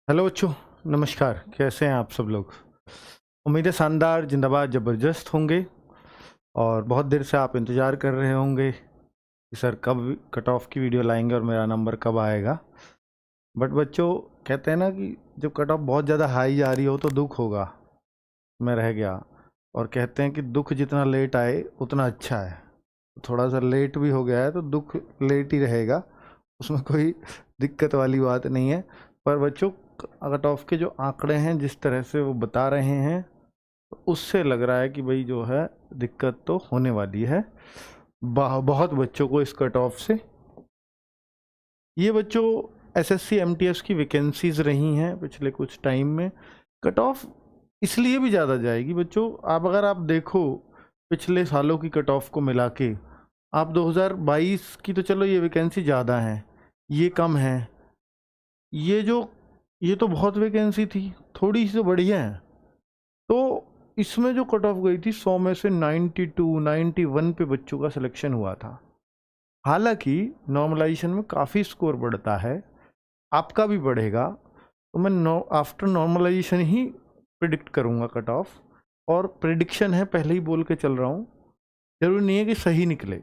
Hello बच्चों, नमस्कार। कैसे हैं आप सब लोग? उम्मीद है शानदार, जिंदाबाद, ज़बरदस्त होंगे। और बहुत देर से आप इंतज़ार कर रहे होंगे कि सर कब कट ऑफ की वीडियो लाएंगे और मेरा नंबर कब आएगा। बट बच्चों, कहते हैं ना कि जब कट ऑफ बहुत ज़्यादा हाई जा रही हो तो दुख होगा। मैं रह गया। और कहते हैं कि दुख जितना लेट आए उतना अच्छा है। थोड़ा सा लेट भी हो गया है तो दुख लेट ही रहेगा, उसमें कोई दिक्कत वाली बात नहीं है। पर बच्चों, कट ऑफ के जो आंकड़े हैं जिस तरह से वो बता रहे हैं, तो उससे लग रहा है कि भाई जो है दिक्कत तो होने वाली है बहुत बच्चों को इस कट ऑफ से। ये बच्चों एसएससी एमटीएस की वैकेंसीज रही हैं पिछले कुछ टाइम में। कट ऑफ इसलिए भी ज़्यादा जाएगी बच्चों, अगर आप देखो पिछले सालों की कट ऑफ को मिला के, आप 2022 की तो चलो ये वैकेंसी ज़्यादा है, ये कम है, ये तो बहुत वैकेंसी थी, थोड़ी सी तो बढ़िया है। तो इसमें जो कट ऑफ गई थी 100 में से 92 91 पे बच्चों का सिलेक्शन हुआ था। हालांकि नॉर्मलाइजेशन में काफ़ी स्कोर बढ़ता है, आपका भी बढ़ेगा। तो मैं आफ्टर नॉर्मलाइजेशन ही प्रिडिक्ट करूँगा कट ऑफ। और प्रिडिक्शन है, पहले ही बोल के चल रहा हूँ, जरूरी नहीं है कि सही निकले,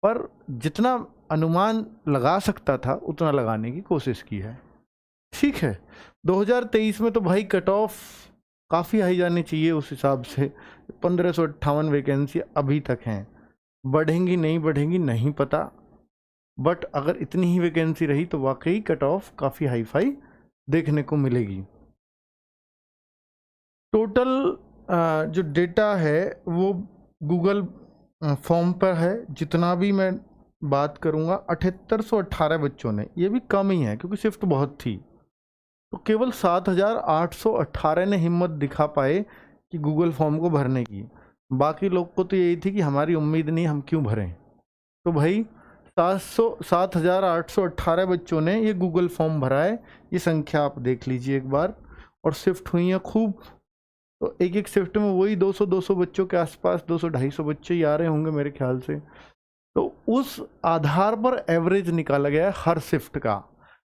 पर जितना अनुमान लगा सकता था उतना लगाने की कोशिश की है। ठीक है, 2023 में तो भाई कट ऑफ काफ़ी हाई जानी चाहिए उस हिसाब से। 1558 वैकेंसी अभी तक हैं, बढ़ेंगी नहीं बढ़ेंगी नहीं पता, बट अगर इतनी ही वैकेंसी रही तो वाकई कट ऑफ काफ़ी हाई फाई देखने को मिलेगी। टोटल जो डेटा है वो गूगल फॉर्म पर है। जितना भी मैं बात करूँगा 7818 बच्चों ने, ये भी कम ही है क्योंकि शिफ्ट बहुत थी, तो केवल 7818 ने हिम्मत दिखा पाए कि गूगल फॉर्म को भरने की। बाकी लोग को तो यही थी कि हमारी उम्मीद नहीं, हम क्यों भरें। तो भाई 7818 बच्चों ने ये गूगल फॉर्म भरा है। ये संख्या आप देख लीजिए एक बार। और शिफ्ट हुई हैं खूब, तो एक एक शिफ्ट में वही 200 बच्चों के आसपास, 200-250 बच्चे ही आ रहे होंगे मेरे ख्याल से। तो उस आधार पर एवरेज निकाला गया है हर शिफ्ट का,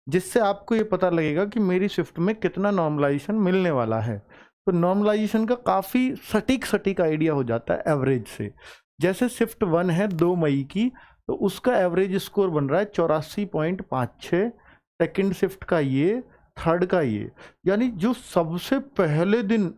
जिससे आपको ये पता लगेगा कि मेरी शिफ्ट में कितना नॉर्मलाइजेशन मिलने वाला है। तो नॉर्मलाइजेशन का काफ़ी सटीक आइडिया हो जाता है एवरेज से। जैसे शिफ्ट 1 है 2 मई की, तो उसका एवरेज स्कोर बन रहा है 84.56। सेकेंड शिफ्ट का ये, थर्ड का ये, यानी जो सबसे पहले दिन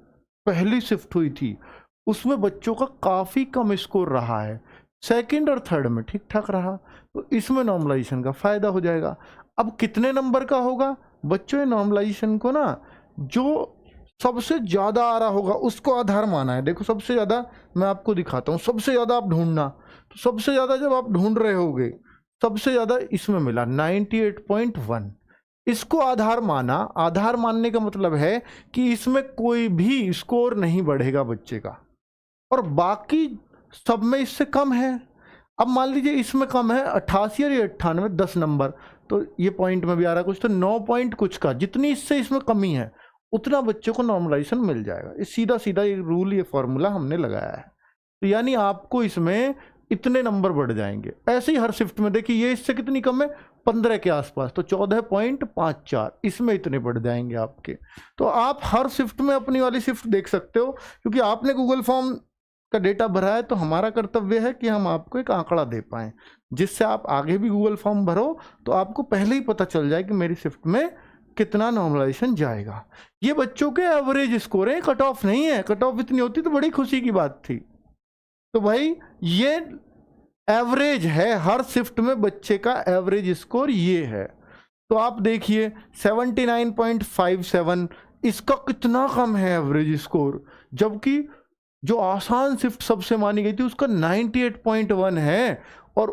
पहली शिफ्ट हुई थी उसमें बच्चों का काफ़ी कम स्कोर रहा है। सेकंड और थर्ड में ठीक ठाक रहा, तो इसमें नॉर्मलाइजेशन का फ़ायदा हो जाएगा। अब कितने नंबर का होगा बच्चों, ये नॉर्मलाइजेशन को ना जो सबसे ज़्यादा आ रहा होगा उसको आधार माना है। देखो सबसे ज़्यादा मैं आपको दिखाता हूँ, सबसे ज़्यादा आप ढूंढना, तो सबसे ज़्यादा जब आप ढूंढ रहे होगे सबसे ज़्यादा इसमें मिला 98.1, इसको आधार माना। आधार मानने का मतलब है कि इसमें कोई भी स्कोर नहीं बढ़ेगा बच्चे का, और बाकी सब में इससे कम है। अब मान लीजिए इसमें कम है 88 और 98, 10 नंबर, तो ये पॉइंट में भी आ रहा है कुछ, तो 9 पॉइंट कुछ का, जितनी इससे इसमें कमी है उतना बच्चों को नॉर्मलाइजेशन मिल जाएगा। ये सीधा सीधा ये रूल, ये फॉर्मूला हमने लगाया है। तो यानी आपको इसमें इतने नंबर बढ़ जाएंगे। ऐसे ही हर शिफ्ट में देखिए, ये इससे कितनी कम है 15 के आसपास, तो 14.54, इसमें इतने बढ़ जाएंगे आपके। तो आप हर शिफ्ट में अपनी वाली शिफ्ट देख सकते हो, क्योंकि आपने गूगल फॉर्म का डेटा भरा है, तो हमारा कर्तव्य है कि हम आपको एक आंकड़ा दे पाएँ, जिससे आप आगे भी गूगल फॉर्म भरो तो आपको पहले ही पता चल जाए कि मेरी शिफ्ट में कितना नॉर्मलाइजेशन जाएगा। ये बच्चों के एवरेज स्कोर है, कट ऑफ नहीं है। कट ऑफ इतनी होती तो बड़ी खुशी की बात थी। तो भाई ये एवरेज है, हर शिफ्ट में बच्चे का एवरेज स्कोर ये है। तो आप देखिए 79.57, इसका कितना कम है एवरेज स्कोर, जबकि जो आसान शिफ्ट सबसे मानी गई थी उसका 98.1 है, और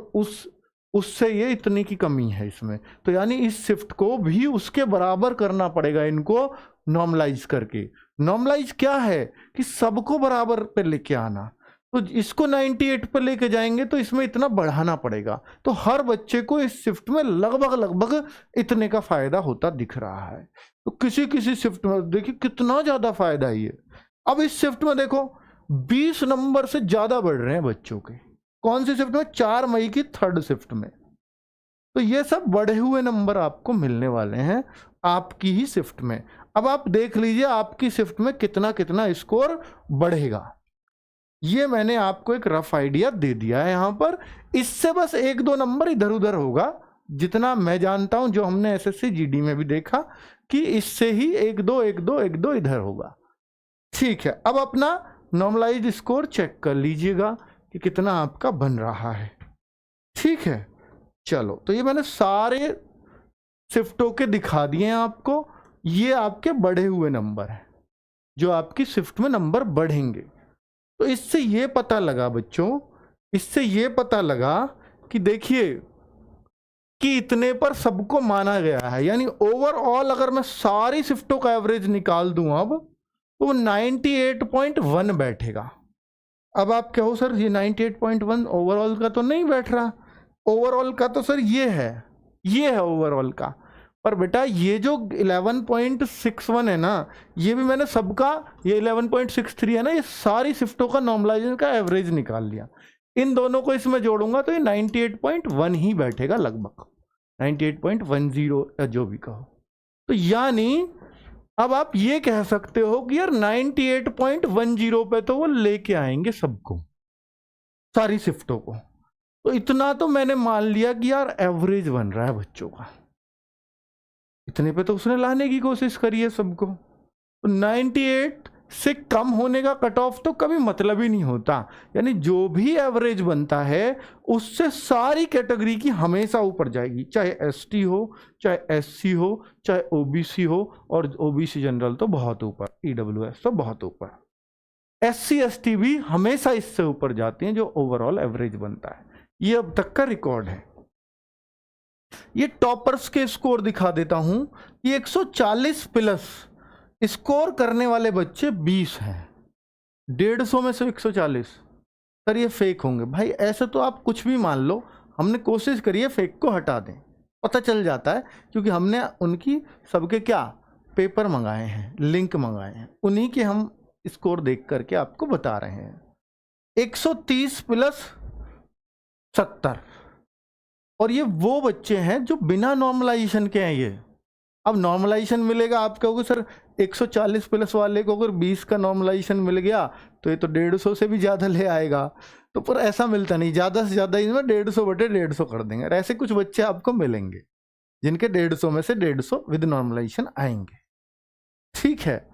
उससे ये इतनी की कमी है इसमें। तो यानी इस शिफ्ट को भी उसके बराबर करना पड़ेगा इनको नॉर्मलाइज करके। नॉर्मलाइज क्या है कि सबको बराबर पे लेके आना, तो इसको 98 पे लेके जाएंगे तो इसमें इतना बढ़ाना पड़ेगा। तो हर बच्चे को इस शिफ्ट में लगभग इतने का फायदा होता दिख रहा है। तो किसी किसी शिफ्ट में देखिए कितना ज्यादा फायदा है ये। अब इस शिफ्ट में देखो 20 नंबर से ज्यादा बढ़ रहे हैं बच्चों के। कौन सी शिफ्ट में? 4 मई की थर्ड शिफ्ट में। तो ये सब बढ़े हुए नंबर आपको मिलने वाले हैं, आपकी ही शिफ्ट में। अब आप देख लीजिए आपकी शिफ्ट में कितना कितना स्कोर बढ़ेगा। ये मैंने आपको एक रफ आइडिया दे दिया है यहाँ पर। इससे बस 1-2 नंबर इधर उधर होगा, जितना मैं जानता हूं, जो हमने एसएससी जीडी में भी देखा कि इससे ही 1-2 इधर होगा। ठीक है, अब अपना नॉर्मलाइज्ड स्कोर चेक कर लीजिएगा कि कितना आपका बन रहा है। ठीक है, चलो तो ये मैंने सारे शिफ्टों के दिखा दिए हैं आपको। ये आपके बढ़े हुए नंबर हैं जो आपकी शिफ्ट में नंबर बढ़ेंगे। तो इससे ये पता लगा बच्चों, इससे ये पता लगा कि देखिए कि इतने पर सबको माना गया है, यानी ओवरऑल अगर मैं सारी शिफ्टों का एवरेज निकाल दूं अब तो 98.1 बैठेगा। अब आप कहो सर ये 98.1 ओवरऑल का तो नहीं बैठ रहा, ओवरऑल का तो सर ये है ओवरऑल का। पर बेटा ये जो 11.61 है ना, ये भी मैंने सबका, ये 11.63 है ना, ये सारी शिफ्टों का नॉर्मलाइजेशन का एवरेज निकाल लिया। इन दोनों को इसमें जोड़ूंगा तो ये 98.1 ही बैठेगा लगभग, 98.10 या जो भी कहो। तो यानी अब आप ये कह सकते हो कि यार 98.10 पे तो वो लेके आएंगे सबको, सारी शिफ्टों को। तो इतना तो मैंने मान लिया कि यार एवरेज बन रहा है बच्चों का, इतने पे तो उसने लाने की कोशिश करी है सबको। तो 98 से कम होने का कट ऑफ तो कभी मतलब ही नहीं होता, यानी जो भी एवरेज बनता है उससे सारी कैटेगरी की हमेशा ऊपर जाएगी, चाहे एसटी हो, चाहे एससी हो, चाहे ओबीसी हो, और ओबीसी जनरल तो बहुत ऊपर, ईडब्ल्यूएस तो बहुत ऊपर, एससी एसटी भी हमेशा इससे ऊपर जाती हैं जो ओवरऑल एवरेज बनता है। ये अब तक का रिकॉर्ड है। ये टॉपर्स के स्कोर दिखा देता हूं। ये 140 प्लस स्कोर करने वाले बच्चे 20 हैं, 150 में से 140। सर ये फेक होंगे भाई, ऐसे तो आप कुछ भी मान लो, हमने कोशिश करी है फेक को हटा दें, पता चल जाता है, क्योंकि हमने उनकी सबके क्या पेपर मंगाए हैं, लिंक मंगाए हैं, उन्हीं के हम स्कोर देख करके आपको बता रहे हैं। 130 प्लस 70, और ये वो बच्चे हैं जो बिना नॉर्मलाइजेशन के हैं। ये अब नॉर्मलाइजेशन मिलेगा, आप कहोगे सर 140 प्लस वाले को अगर 20 का नॉर्मलाइजेशन मिल गया तो ये तो 150 से भी ज़्यादा ले आएगा। तो पर ऐसा मिलता नहीं, ज़्यादा से ज़्यादा इसमें 150/150 कर देंगे। और ऐसे कुछ बच्चे आपको मिलेंगे जिनके 150 में से 150 विद नॉर्मलाइजेशन आएंगे। ठीक है,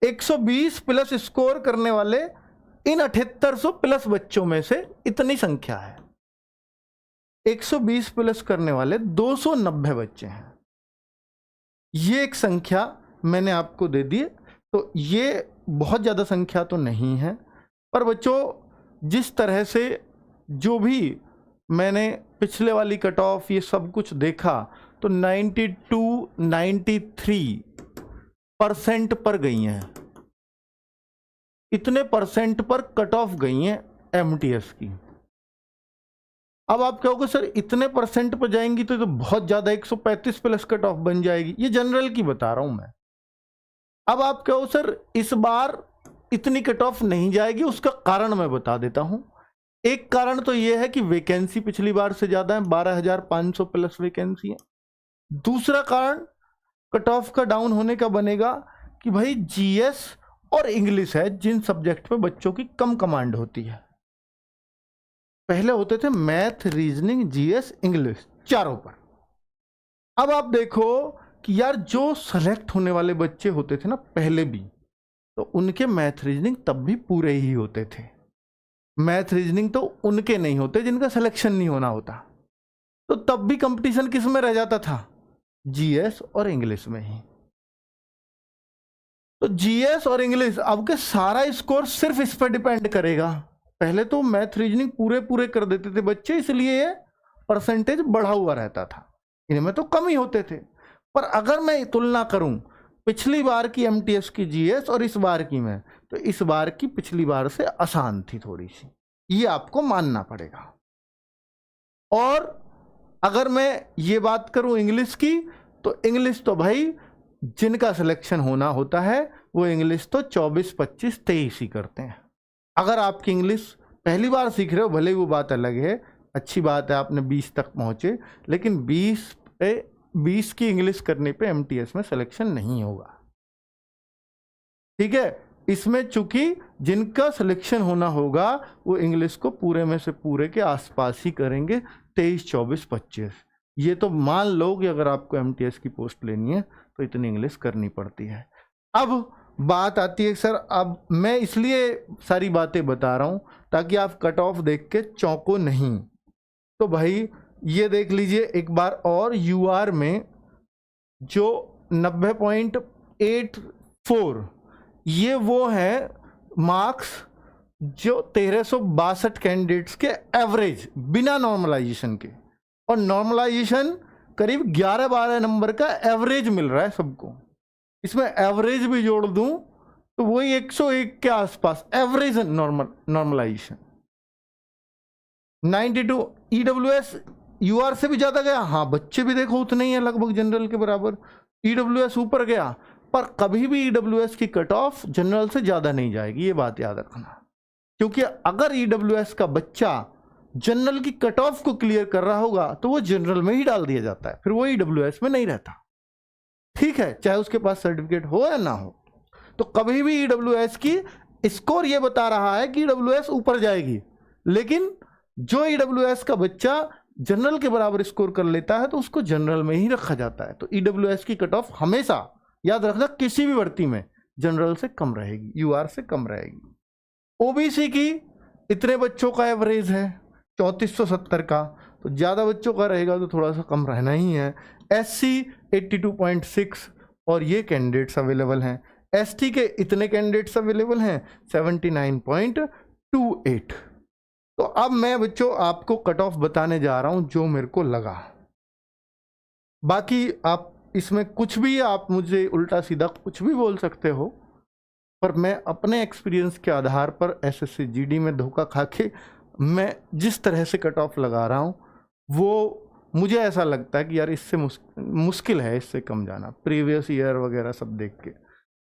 120 प्लस स्कोर करने वाले इन 7800 प्लस बच्चों में से इतनी संख्या है। 120 प्लस करने वाले 290 बच्चे हैं। ये एक संख्या मैंने आपको दे दी। तो ये बहुत ज़्यादा संख्या तो नहीं है, पर बच्चों जिस तरह से जो भी मैंने पिछले वाली कट ऑफ ये सब कुछ देखा, तो 92-93% पर गई हैं, इतने परसेंट पर कट ऑफ गई हैं एमटीएस की। अब आप कहोगे सर इतने परसेंट पर जाएंगी तो बहुत ज़्यादा, 135 प्लस कट ऑफ बन जाएगी। ये जनरल की बता रहा हूं मैं। अब आप कहो सर इस बार इतनी कट ऑफ नहीं जाएगी, उसका कारण मैं बता देता हूं। एक कारण तो यह है कि वैकेंसी पिछली बार से ज़्यादा है, 12,500 प्लस वैकेंसी है। दूसरा कारण कट ऑफ का डाउन होने का बनेगा कि भाई जीएस और इंग्लिश है जिन सब्जेक्ट में बच्चों की कम कमांड होती है। पहले होते थे मैथ, रीजनिंग, जीएस, इंग्लिश, चारों पर। अब आप देखो कि यार जो सेलेक्ट होने वाले बच्चे होते थे ना पहले भी, तो उनके मैथ रीजनिंग तब भी पूरे ही होते थे। मैथ रीजनिंग तो उनके नहीं होते जिनका सिलेक्शन नहीं होना होता। तो तब भी कंपटीशन किस में रह जाता था? जीएस और इंग्लिश में ही। तो जीएस और इंग्लिश अब के सारा स्कोर सिर्फ इस पर डिपेंड करेगा। पहले तो मैथ रीजनिंग पूरे कर देते थे बच्चे, इसलिए ये परसेंटेज बढ़ा हुआ रहता था, इनमें तो कम ही होते थे। पर अगर मैं तुलना करूं पिछली बार की एमटीएस की जीएस और इस बार की में, तो इस बार की पिछली बार से आसान थी थोड़ी सी, ये आपको मानना पड़ेगा। और अगर मैं ये बात करूं इंग्लिश की, तो इंग्लिश तो भाई जिनका सिलेक्शन होना होता है वो इंग्लिश तो 24, 25, 23 ही करते हैं। अगर आपकी इंग्लिश पहली बार सीख रहे हो, भले ही वो बात अलग है, अच्छी बात है आपने 20 तक पहुंचे, लेकिन 20 पे 20 की इंग्लिश करने पे एमटीएस में सिलेक्शन नहीं होगा। ठीक है, इसमें चूंकि जिनका सिलेक्शन होना होगा वो इंग्लिश को पूरे में से पूरे के आसपास ही करेंगे, 23, 24, 25। ये तो मान लो कि अगर आपको एमटीएस की पोस्ट लेनी है तो इतनी इंग्लिश करनी पड़ती है। अब बात आती है सर, अब मैं इसलिए सारी बातें बता रहा हूं ताकि आप कट ऑफ देख के चौंको नहीं। तो भाई ये देख लीजिए एक बार और, यूआर में जो 90.84 ये वो है मार्क्स जो 1362 कैंडिडेट्स के एवरेज बिना नॉर्मलाइजेशन के, और नॉर्मलाइजेशन करीब 11-12 नंबर का एवरेज मिल रहा है सबको। इसमें एवरेज भी जोड़ दूं तो वही 101 के आसपास एवरेज नॉर्मलाइजेशन। 92 ईडब्ल्यूएस यूआर से भी ज्यादा गया, हाँ बच्चे भी देखो उतने ही है लगभग जनरल के बराबर। ईडब्ल्यूएस ऊपर गया, पर कभी भी ईडब्ल्यूएस की कट ऑफ जनरल से ज्यादा नहीं जाएगी, ये बात याद रखना। क्योंकि अगर ईडब्ल्यूएस का बच्चा जनरल की कट ऑफ को क्लियर कर रहा होगा तो वो जनरल में ही डाल दिया जाता है, फिर वो ईडब्ल्यूएस में नहीं रहता। ठीक है, चाहे उसके पास सर्टिफिकेट हो या ना हो। तो कभी भी ईडब्ल्यूएस की स्कोर ये बता रहा है कि ईडब्ल्यूएस ऊपर जाएगी, लेकिन जो ईडब्ल्यूएस का बच्चा जनरल के बराबर स्कोर कर लेता है तो उसको जनरल में ही रखा जाता है। तो ईडब्ल्यूएस की कट ऑफ हमेशा याद रखना किसी भी भर्ती में जनरल से कम रहेगी, यूआर से कम रहेगी। ओबीसी की इतने बच्चों का एवरेज है 3470 का, तो ज़्यादा बच्चों का रहेगा तो थोड़ा सा कम रहना ही है। एससी 82.6 और ये कैंडिडेट्स अवेलेबल हैं। एसटी के इतने कैंडिडेट्स अवेलेबल हैं 79.28। तो अब मैं बच्चों आपको कट ऑफ बताने जा रहा हूं जो मेरे को लगा। बाकी आप इसमें कुछ भी, आप मुझे उल्टा सीधा कुछ भी बोल सकते हो, पर मैं अपने एक्सपीरियंस के आधार पर एसएससी जीडी में धोखा खा के मैं जिस तरह से कट ऑफ लगा रहा हूं वो मुझे ऐसा लगता है कि यार इससे मुश्किल है इससे कम जाना, प्रीवियस ईयर वगैरह सब देख के।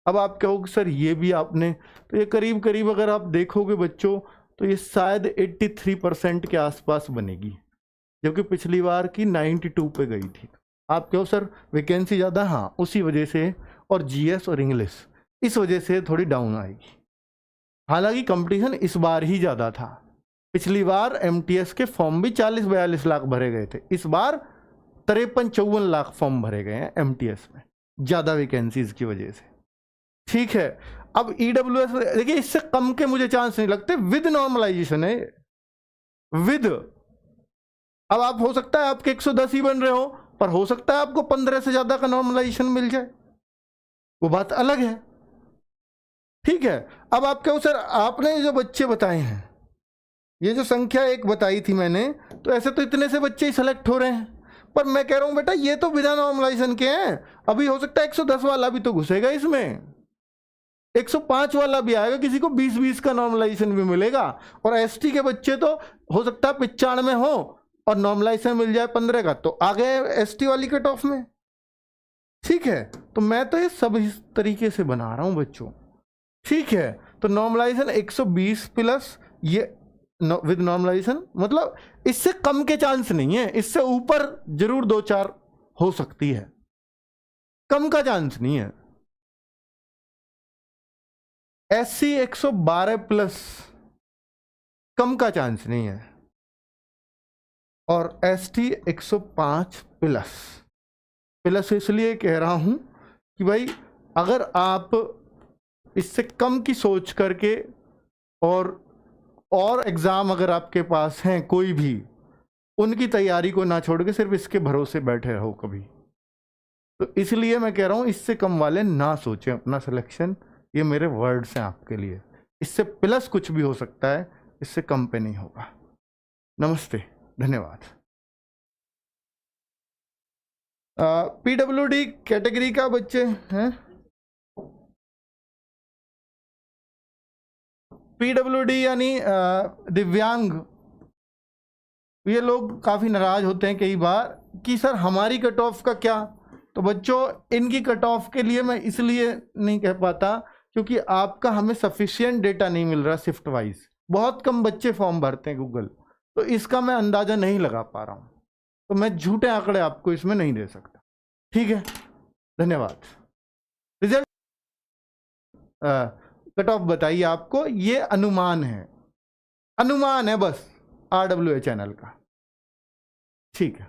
अब आप कहोगे सर ये भी आपने, तो ये करीब करीब अगर आप देखोगे बच्चों तो ये शायद 83% के आसपास बनेगी, जबकि पिछली बार की 92 पे गई थी। आप कहो सर वैकेंसी ज़्यादा, हाँ उसी वजह से, और जीएस और इंग्लिश इस वजह से थोड़ी डाउन आएगी। हालांकि कंपटीशन इस बार ही ज़्यादा था, पिछली बार एमटीएस के फॉर्म भी 40-42 लाख भरे गए थे, इस बार 53-54 लाख फॉर्म भरे गए हैं एमटीएस में, ज़्यादा वैकेंसीज की वजह से। ठीक है, अब ईडब्ल्यूएस देखिए इससे कम के मुझे चांस नहीं लगते, विद नॉर्मलाइजेशन है, विद। अब आप हो सकता है आपके 110 ही बन रहे हो, पर हो सकता है आपको 15 से ज्यादा का नॉर्मलाइजेशन मिल जाए, वो बात अलग है। ठीक है, अब आप कहो सर आपने जो बच्चे बताए हैं, ये जो संख्या एक बताई थी मैंने, तो ऐसे तो इतने से बच्चे ही सेलेक्ट हो रहे हैं, पर मैं कह रहा हूं बेटा ये तो बिना नॉर्मलाइजेशन के हैं। अभी हो सकता है 110 वाला भी तो घुसेगा इसमें, 105 वाला भी आएगा, किसी को 20-20 का नॉर्मलाइजेशन भी मिलेगा, और एसटी के बच्चे तो हो सकता है 95 हो और नॉर्मलाइजेशन मिल जाए 15 का, तो आ गए एसटी वाली कट ऑफ में। ठीक है, तो मैं तो ये सब इस तरीके से बना रहा हूं बच्चों। ठीक है, तो नॉर्मलाइजेशन 120 प्लस ये विद नॉर्मलाइजेशन, मतलब इससे कम के चांस नहीं है, इससे ऊपर जरूर 2-4 हो सकती है, कम का चांस नहीं है। एससी 112 प्लस, कम का चांस नहीं है, और एसटी 105 प्लस। प्लस इसलिए कह रहा हूं कि भाई अगर आप इससे कम की सोच करके और एग्जाम अगर आपके पास हैं कोई भी, उनकी तैयारी को ना छोड़ के सिर्फ इसके भरोसे बैठे रहो कभी, तो इसलिए मैं कह रहा हूं इससे कम वाले ना सोचें अपना सिलेक्शन। ये मेरे वर्ड्स हैं आपके लिए, इससे प्लस कुछ भी हो सकता है, इससे कम पे नहीं होगा। नमस्ते, धन्यवाद। पीडब्ल्यूडी कैटेगरी का बच्चे हैं, पीडब्ल्यूडी यानी दिव्यांग, ये लोग काफ़ी नाराज होते हैं कई बार कि सर हमारी कट ऑफ का क्या। तो बच्चों इनकी कट ऑफ के लिए मैं इसलिए नहीं कह पाता क्योंकि आपका हमें सफिशिएंट डेटा नहीं मिल रहा शिफ्ट वाइज, बहुत कम बच्चे फॉर्म भरते हैं गूगल, तो इसका मैं अंदाज़ा नहीं लगा पा रहा हूँ, तो मैं झूठे आंकड़े आपको इसमें नहीं दे सकता। ठीक है, धन्यवाद। रिजल्ट कट ऑफ बताइए आपको, ये अनुमान है, अनुमान है बस RWA चैनल का। ठीक है।